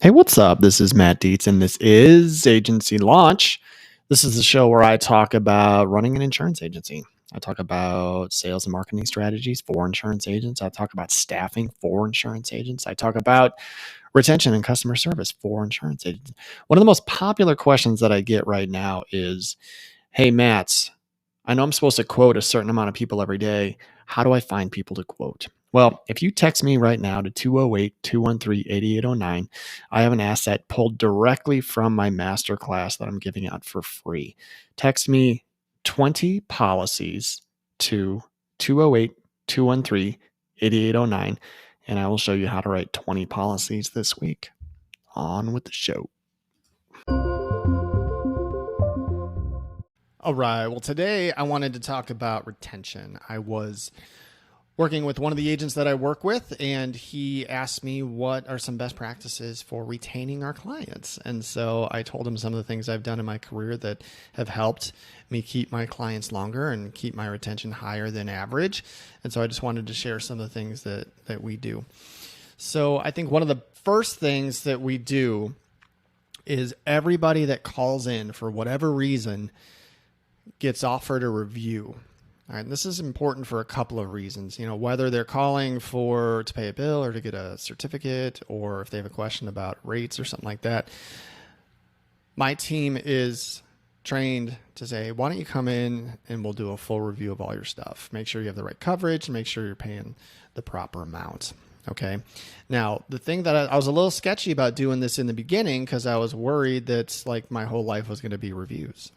Hey, what's up? This is Matt Dietz, and this is Agency Launch. This is the show where I talk about running an insurance agency. I talk about sales and marketing strategies for insurance agents. I talk about staffing for insurance agents. I talk about retention and customer service for insurance agents. One of the most popular questions that I get right now is, hey, Matt, I know I'm supposed to quote a certain amount of people every day. How do I find people to quote? Well, if you text me right now to 208-213-8809, I have an asset pulled directly from my masterclass that I'm giving out for free. Text me 20 policies to 208-213-8809, and I will show you how to write 20 policies this week. On with the show. All right. Well, today I wanted to talk about retention. I was working with one of the agents that I work with, and he asked me what are some best practices for retaining our clients. And so I told him some of the things I've done in my career that have helped me keep my clients longer and keep my retention higher than average. And so I just wanted to share some of the things that we do. So I think one of the first things that we do is everybody that calls in for whatever reason gets offered a review. All right, and this is important for a couple of reasons. You know, whether they're calling to pay a bill or to get a certificate, or if they have a question about rates or something like that. My team is trained to say, why don't you come in and we'll do a full review of all your stuff. Make sure you have the right coverage and make sure you're paying the proper amount. Okay. Now, the thing that I was a little sketchy about doing this in the beginning, because I was worried that like my whole life was going to be reviews,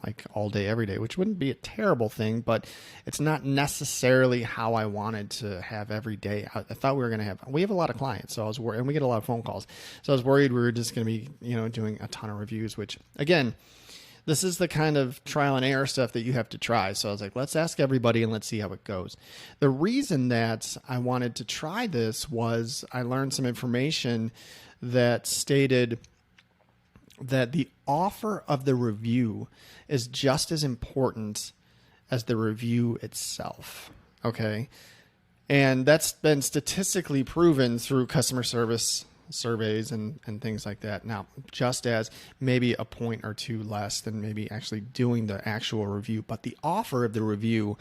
like all day, every day, which wouldn't be a terrible thing, but it's not necessarily how I wanted to have every day. I thought we have a lot of clients, so I was worried, and we get a lot of phone calls. So I was worried we were just going to be, doing a ton of reviews, which again, this is the kind of trial and error stuff that you have to try. So I was like, let's ask everybody and let's see how it goes. The reason that I wanted to try this was I learned some information that stated that the offer of the review is just as important as the review itself. Okay. And that's been statistically proven through customer service surveys and things like that. Now, just as maybe a point or two less than maybe actually doing the actual review, but the offer of the review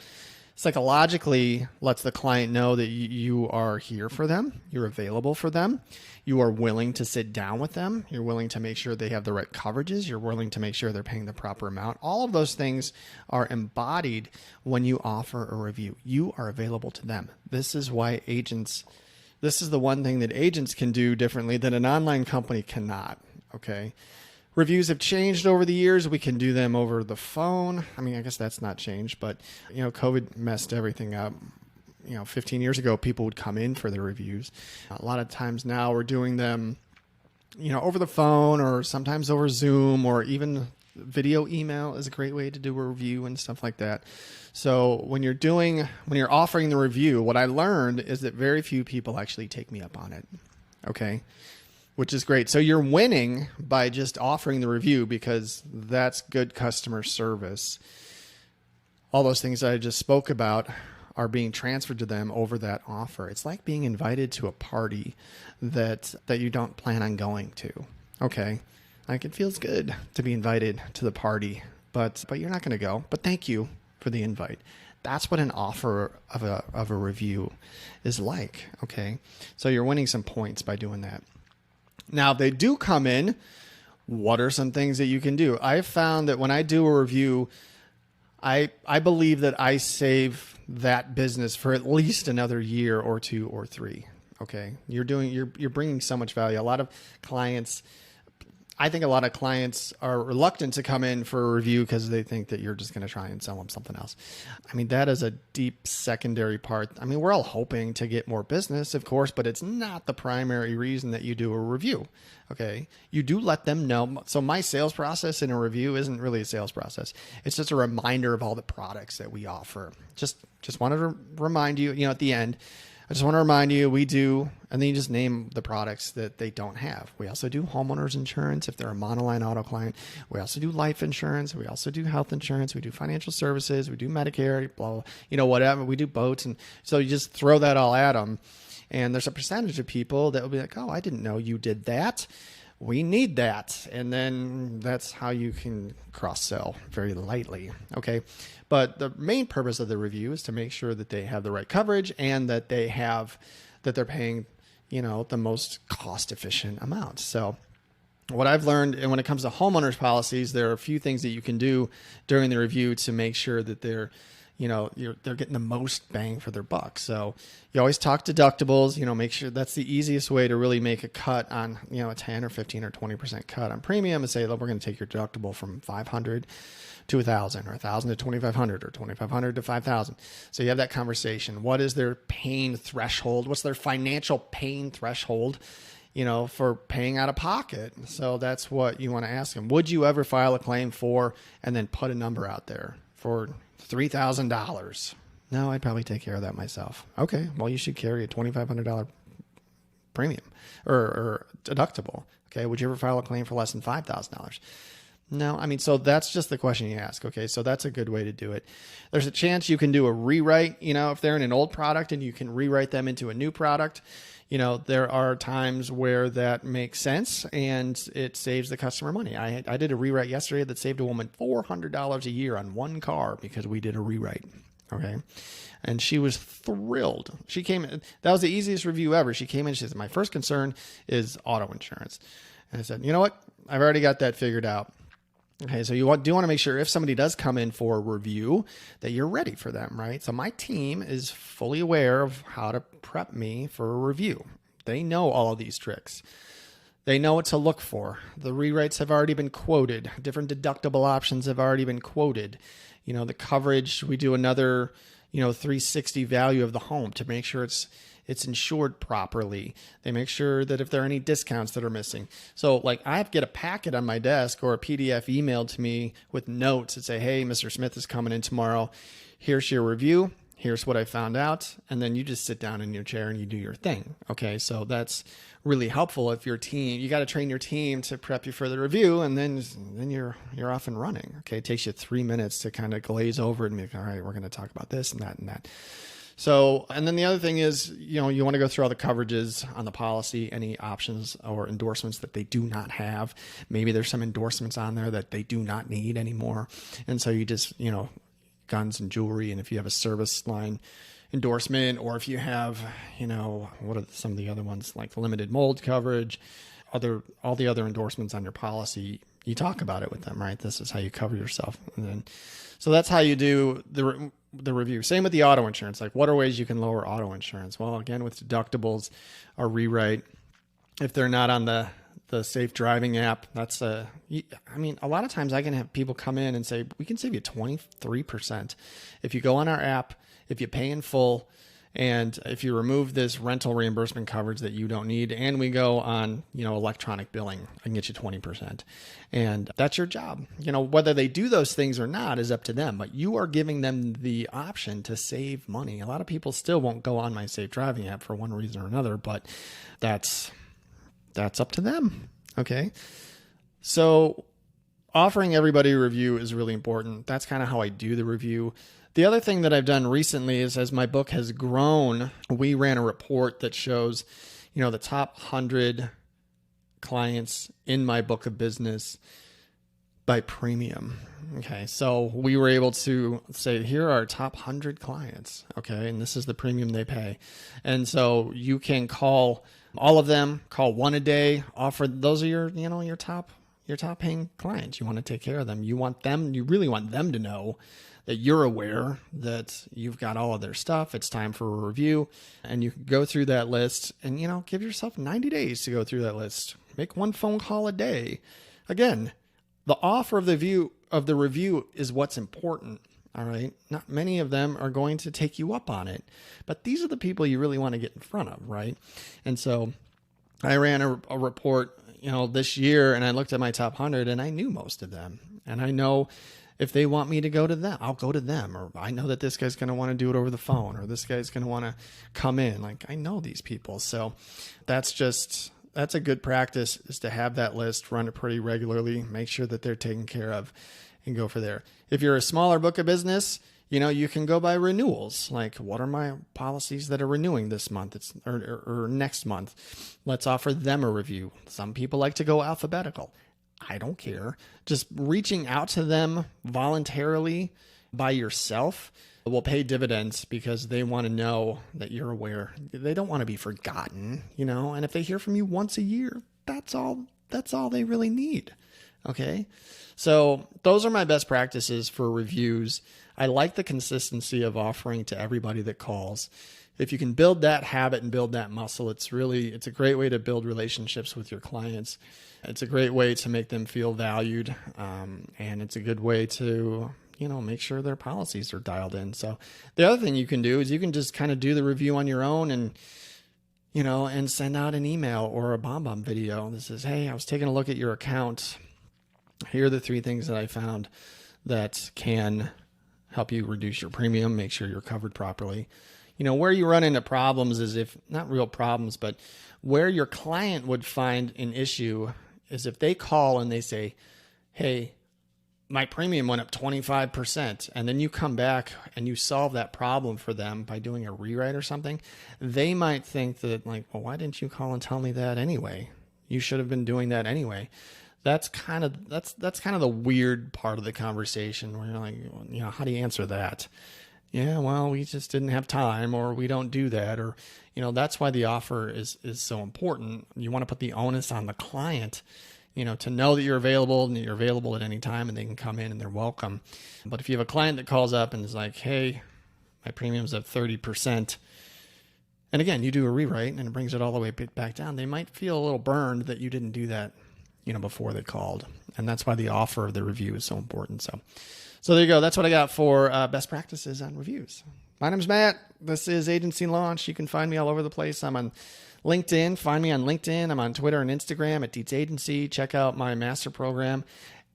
psychologically lets the client know that you are here for them, you're available for them, you are willing to sit down with them, you're willing to make sure they have the right coverages, you're willing to make sure they're paying the proper amount. All of those things are embodied when you offer a review. You are available to them. This is the one thing that agents can do differently that an online company cannot. Okay. Reviews have changed over the years. We can do them over the phone. I mean, I guess that's not changed, but COVID messed everything up. 15 years ago, people would come in for the reviews. A lot of times now we're doing them, over the phone or sometimes over Zoom, or even video email is a great way to do a review and stuff like that. So when you're offering the review, what I learned is that very few people actually take me up on it. Okay. Which is great. So you're winning by just offering the review, because that's good customer service. All those things that I just spoke about are being transferred to them over that offer. It's like being invited to a party that you don't plan on going to. Okay. Like, it feels good to be invited to the party, but you're not going to go. But thank you for the invite. That's what an offer of a review is like. Okay. So you're winning some points by doing that. Now, if they do come in, what are some things that you can do? I've found that when I do a review, I believe that I save that business for at least another year or two or three. Okay. You're bringing so much value. I think a lot of clients are reluctant to come in for a review because they think that you're just going to try and sell them something else. I mean, that is a deep secondary part. I mean, we're all hoping to get more business, of course, but it's not the primary reason that you do a review. Okay. You do let them know. So my sales process in a review isn't really a sales process. It's just a reminder of all the products that we offer. Just wanted to remind you, at the end, I just want to remind you, we do, and then you just name the products that they don't have. We also do homeowners insurance if they're a monoline auto client. We also do life insurance. We also do health insurance. We do financial services. We do Medicare, blah, blah, whatever. We do boats. And so you just throw that all at them. And there's a percentage of people that will be like, oh, I didn't know you did that. We need that. And then that's how you can cross-sell very lightly. Okay. But the main purpose of the review is to make sure that they have the right coverage and that they're paying, the most cost efficient amount. So what I've learned, and when it comes to homeowners policies, there are a few things that you can do during the review to make sure that they're getting the most bang for their buck. So you always talk deductibles, make sure that's the easiest way to really make a cut on, a 10 or 15 or 20% cut on premium and say, look, we're going to take your deductible from 500 to 1,000 or 1,000 to 2,500 or 2,500 to 5,000. So you have that conversation. What is their pain threshold? What's their financial pain threshold, for paying out of pocket? So that's what you want to ask them. Would you ever file a claim for, and then put a number out there for $3,000? No, I'd probably take care of that myself. Okay, well, you should carry a $2,500 premium or deductible. Okay, would you ever file a claim for less than $5,000? No, so that's just the question you ask. Okay, so that's a good way to do it. There's a chance you can do a rewrite, if they're in an old product and you can rewrite them into a new product. There are times where that makes sense and it saves the customer money. I did a rewrite yesterday that saved a woman $400 a year on one car because we did a rewrite. Okay. And she was thrilled. That was the easiest review ever. She came in, she said, my first concern is auto insurance. And I said, you know what? I've already got that figured out. Okay, so you do want to make sure if somebody does come in for a review that you're ready for them, right? So my team is fully aware of how to prep me for a review. They know all of these tricks. They know what to look for. The rewrites have already been quoted. Different deductible options have already been quoted. The coverage, we do another, 360 value of the home to make sure it's insured properly. They make sure that if there are any discounts that are missing. So I get a packet on my desk or a PDF emailed to me with notes that say, hey, Mr. Smith is coming in tomorrow. Here's your review. Here's what I found out. And then you just sit down in your chair and you do your thing. Okay. So that's really helpful if your team, you got to train your team to prep you for the review, and then you're off and running. Okay. It takes you 3 minutes to kind of glaze over it and be like, all right, we're going to talk about this and that and that. So, and then the other thing is, you want to go through all the coverages on the policy, any options or endorsements that they do not have. Maybe there's some endorsements on there that they do not need anymore. And so you just, guns and jewelry. And if you have a service line endorsement, or if you have, what are some of the other ones, like limited mold coverage, all the other endorsements on your policy, you talk about it with them, right? This is how you cover yourself. And then, so that's how you do the review. Same with the auto insurance. What are ways you can lower auto insurance? Well, again, with deductibles, a rewrite, if they're not on the Safe Driving app, that's a lot of times I can have people come in and say, we can save you 23% if you go on our app, if you pay in full, and if you remove this rental reimbursement coverage that you don't need, and we go on, electronic billing, I can get you 20%. And that's your job. Whether they do those things or not is up to them, but you are giving them the option to save money. A lot of people still won't go on my Safe Driving app for one reason or another, but that's up to them. Okay. So offering everybody a review is really important. That's kind of how I do the review. The other thing that I've done recently is, as my book has grown, we ran a report that shows, the top 100 clients in my book of business by premium. Okay. So we were able to say, here are our top 100 clients. Okay. And this is the premium they pay. And so you can call all of them, call one a day, offer, those are your top paying clients. You want to take care of them. You really want them to know that you're aware that you've got all of their stuff. It's time for a review, and you can go through that list and, give yourself 90 days to go through that list. Make one phone call a day. Again, the offer of the review is what's important. All right. Not many of them are going to take you up on it, but these are the people you really want to get in front of. Right. And so I ran a report, this year, and I looked at my top 100 and I knew most of them, and I know if they want me to go to them, I'll go to them. Or I know that this guy's going to want to do it over the phone, or this guy's going to want to come in. I know these people. So that's a good practice, is to have that list, run it pretty regularly, make sure that they're taken care of, and go for there. If you're a smaller book of business, You can go by renewals. Like, what are my policies that are renewing this month or next month? Let's offer them a review. Some people like to go alphabetical. I don't care. Just reaching out to them voluntarily by yourself will pay dividends because they want to know that you're aware. They don't want to be forgotten, and if they hear from you once a year, that's all they really need. Okay. So those are my best practices for reviews. I like the consistency of offering to everybody that calls. If you can build that habit and build that muscle, it's a great way to build relationships with your clients. It's a great way to make them feel valued. And it's a good way to, make sure their policies are dialed in. So the other thing you can do is you can just kind of do the review on your own and send out an email or a BombBomb video that says, hey, I was taking a look at your account. Here are the 3 things that I found that can help you reduce your premium, make sure you're covered properly. Where you run into problems is not real problems, but where your client would find an issue is if they call and they say, hey, my premium went up 25%. And then you come back and you solve that problem for them by doing a rewrite or something. They might think that well, why didn't you call and tell me that anyway? You should have been doing that anyway. That's kind of the weird part of the conversation where you're like, how do you answer that? Yeah, well, we just didn't have time, or we don't do that, or, that's why the offer is so important. You want to put the onus on the client, to know that you're available and that you're available at any time and they can come in and they're welcome. But if you have a client that calls up and is like, hey, my premium's up 30%, and again, you do a rewrite and it brings it all the way back down, they might feel a little burned that you didn't do that before they called. And that's why the offer of the review is so important. So there you go. That's what I got for best practices on reviews. My name's Matt. This is Agency Launch. You can find me all over the place. I'm on LinkedIn. Find me on LinkedIn. I'm on Twitter and Instagram at Dietz Agency. Check out my master program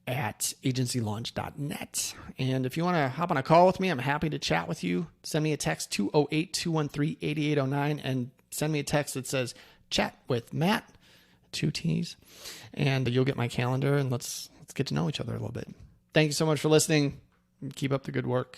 at agencylaunch.net. And if you want to hop on a call with me, I'm happy to chat with you. Send me a text, 208-213-8809, and send me a text that says, chat with Matt, 2 T's, and you'll get my calendar, and let's get to know each other a little bit. Thank you so much for listening. Keep up the good work.